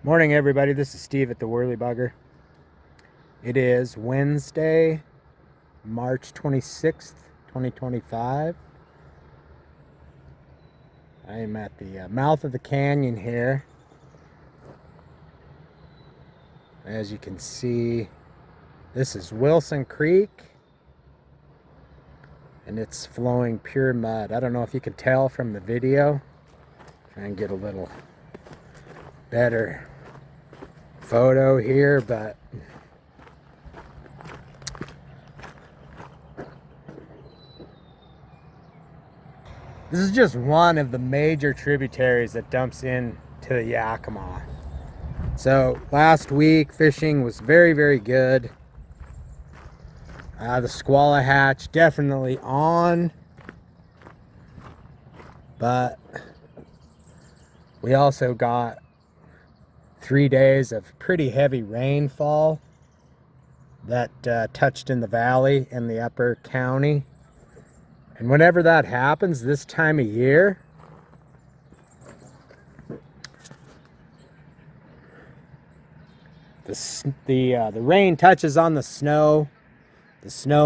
Morning, everybody. This is Steve at the Worley Bugger. It is Wednesday, March 26th, 2025. I am at the mouth of the canyon here. As you can see, this is Wilson Creek, and it's flowing pure mud. I don't know if you can tell from the video. Try and get a little better photo here, but this is just one of the major tributaries that dumps into the Yakima. So last week fishing was very good. The Squalla hatch definitely on, but we also got 3 days of pretty heavy rainfall that touched in the valley in the upper county. And whenever that happens this time of year, the rain touches on the snow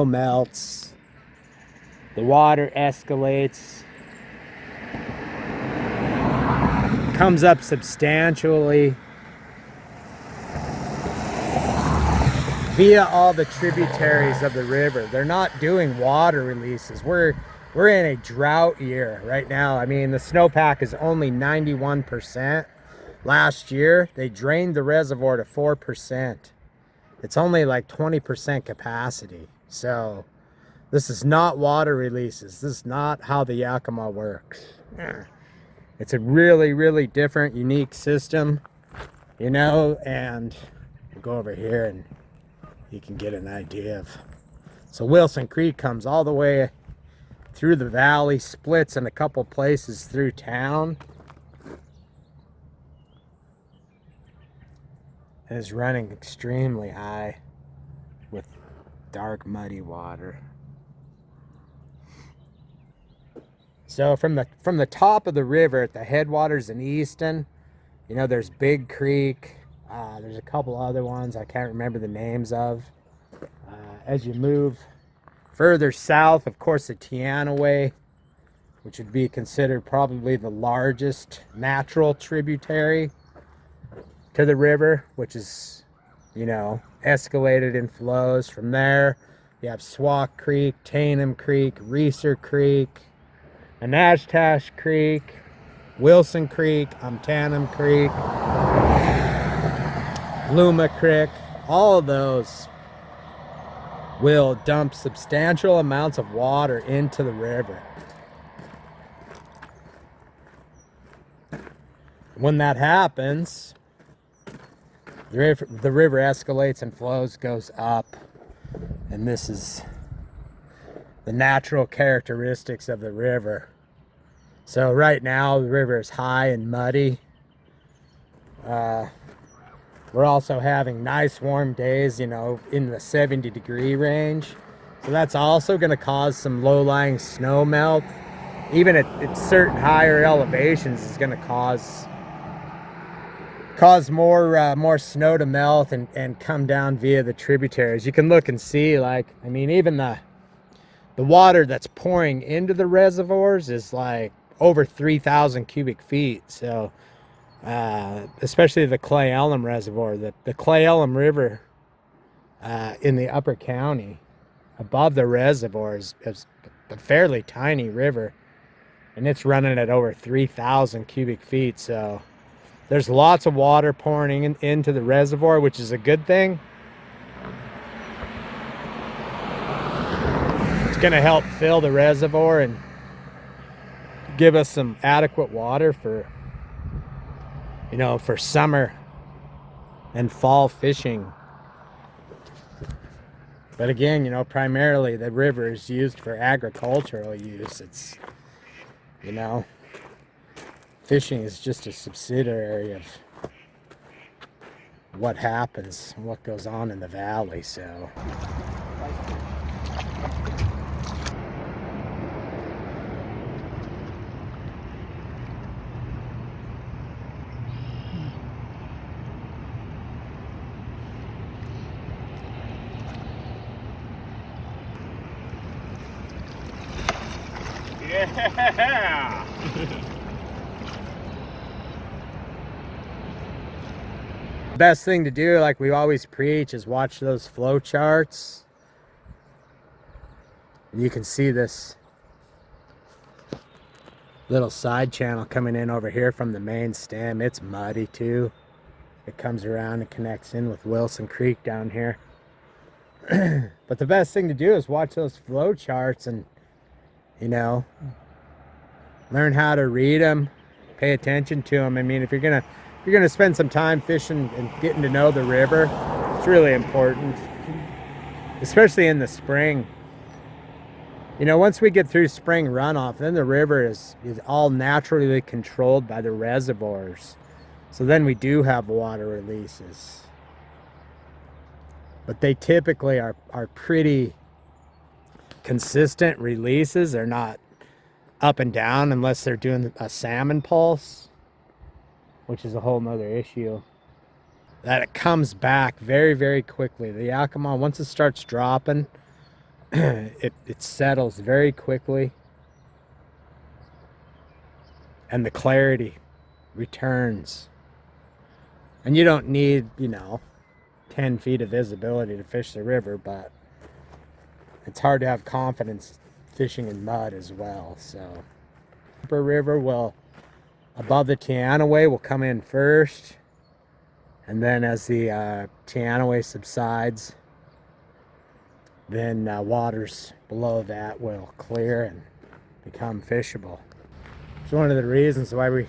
melts, the water escalates, comes up substantially via all the tributaries of the river. They're not doing water releases. We're in a drought year right now. I mean, the snowpack is only 91%. Last year, they drained the reservoir to 4%. It's only like 20% capacity. So this is not water releases. This is not how the Yakima works. It's a really different, unique system, you know, and we'll go over here and you can get an idea of. So Wilson Creek comes all the way through the valley, splits in a couple places through town, and is running extremely high with dark muddy water. So from the top of the river at the headwaters in Easton, you know, there's Big Creek. There's a couple other ones I can't remember the names of. As you move further south, of course, the Teanaway, which would be considered probably the largest natural tributary to the river, which is, you know, escalated in flows. From there, you have Swak Creek, Tainham Creek, Reeser Creek, Anashtash Creek, Wilson Creek, Tainham Creek, Luma Creek. All of those will dump substantial amounts of water into the river. When that happens, the river escalates and flows, goes up, and this is the natural characteristics of the river. So right now the river is high and muddy. We're also having nice warm days, you know, in the 70-degree range. So that's also going to cause some low-lying snow melt. Even at certain higher elevations is going to cause more snow to melt and come down via the tributaries. You can look and see, like, I mean, even the water that's pouring into the reservoirs is like over 3,000 cubic feet. So especially the Clay Elm Reservoir, the Clay Elm River in the upper county above the reservoir is a fairly tiny river, and it's running at over 3,000 cubic feet. So there's lots of water pouring into the reservoir, which is a good thing. It's going to help fill the reservoir and give us some adequate water for, you know, for summer and fall fishing. But again, you know, primarily the river is used for agricultural use. It's, you know, fishing is just a subsidiary of what happens, what goes on in the valley. So Yeah. Best thing to do, like we always preach, is watch those flow charts. And you can see this little side channel coming in over here from the main stem. It's muddy too. It comes around and connects in with Wilson Creek down here. But the best thing to do is watch those flow charts and, you know, learn how to read them, pay attention to them. I mean, if you're gonna spend some time fishing and getting to know the river, it's really important, especially in the spring. You know, once we get through spring runoff, then the river is all naturally controlled by the reservoirs. So then we do have water releases. But they typically are pretty consistent releases. They're not up and down unless they're doing a salmon pulse, which is a whole nother issue. That it comes back very, very quickly. The Yakima, once it starts dropping, it settles very quickly. And the clarity returns. And you don't need, you know, 10 feet of visibility to fish the river, but it's hard to have confidence fishing in mud as well. So Upper River will, above the Teanaway, will come in first, and then as the Teanaway subsides, then waters below that will clear and become fishable. It's one of the reasons why we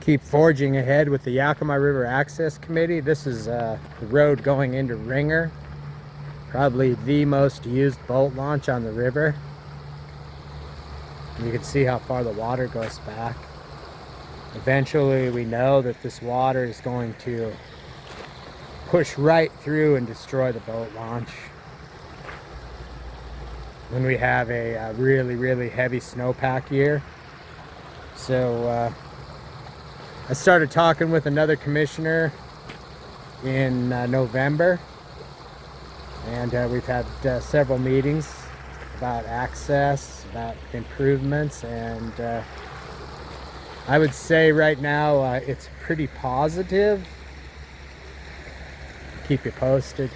keep forging ahead with the Yakima River Access Committee. This is the road going into Ringer, probably the most used boat launch on the river. You can see how far the water goes back. Eventually we know that this water is going to push right through and destroy the boat launch when we have a really, really heavy snowpack year. So I started talking with another commissioner in November, and we've had several meetings about access, about improvements, and I would say right now it's pretty positive. Keep you posted.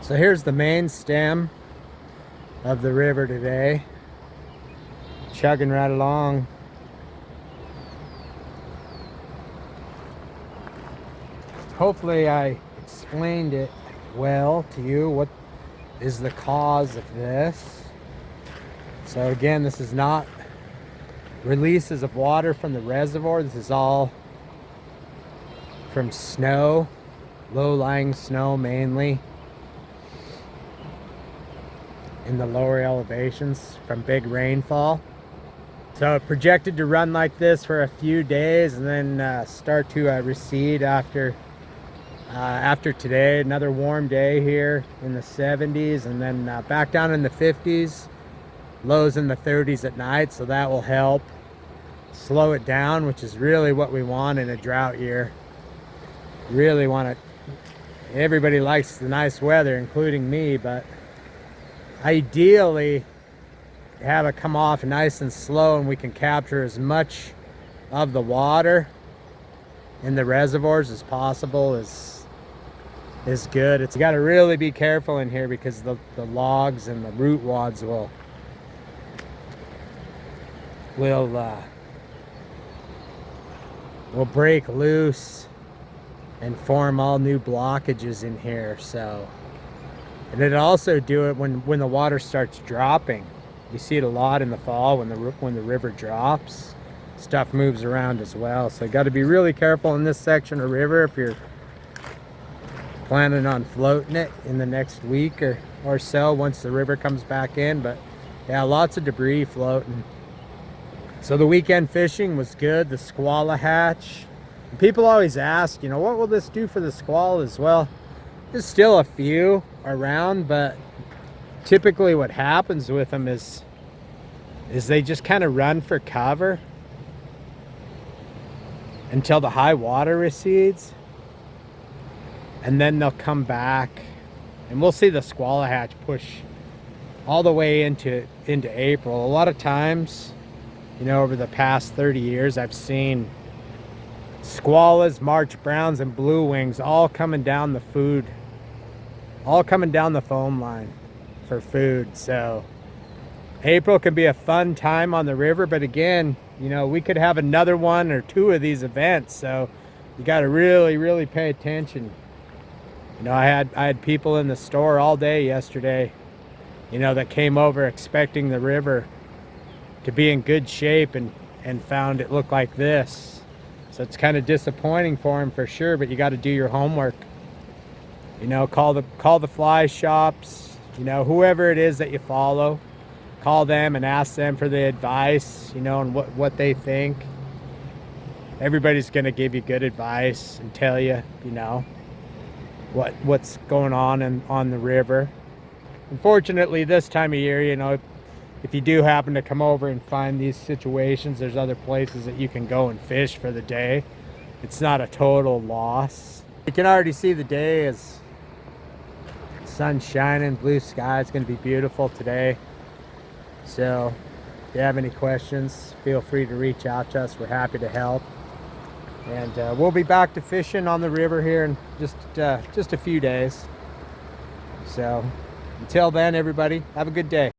So here's the main stem of the river today, chugging right along. Hopefully I explained it well to you, what is the cause of this. So again, this is not releases of water from the reservoir. This is all from snow, low-lying snow mainly, in the lower elevations from big rainfall. So projected to run like this for a few days and then start to recede after today. Another warm day here in the 70s, and then back down in the 50s, lows in the 30s at night. So that will help slow it down, which is really what we want in a drought year. Really want it. Everybody likes the nice weather, including me, but ideally have it come off nice and slow, and we can capture as much of the water in the reservoirs as possible is good. It's got to really be careful in here because the logs and the root wads will break loose and form all new blockages in here. So, and it'll also do it when the water starts dropping. You see it a lot in the fall when the river drops. Stuff moves around as well. So you got to be really careful in this section of river if you're planning on floating it in the next week or so once the river comes back in. But yeah, lots of debris floating. So the weekend fishing was good. The squalla hatch. People always ask, you know, what will this do for the squallas? Well, there's still a few around, but typically what happens with them is they just kind of run for cover until the high water recedes, and then they'll come back And we'll see the squallow hatch push all the way into April. A lot of times, you know, over the past 30 years, I've seen squallows, March browns, and blue wings all coming down the food, all coming down the foam line for food. So April can be a fun time on the river, but again, you know, we could have another one or two of these events, so you got to really pay attention. You know, I had people in the store all day yesterday, you know, that came over expecting the river to be in good shape and found it looked like this. So it's kind of disappointing for them for sure, but you got to do your homework. You know, call the fly shops, you know, whoever it is that you follow, call them and ask them for the advice, you know, and what they think. Everybody's going to give you good advice and tell you, you know, what's going on the river. Unfortunately, this time of year, you know, if you do happen to come over and find these situations, there's other places that you can go and fish for the day. It's not a total loss. You can already see the day is sun shining, blue sky. It's going to be beautiful today. So if you have any questions, feel free to reach out to us. We're happy to help. And we'll be back to fishing on the river here in just a few days. So until then, everybody, have a good day.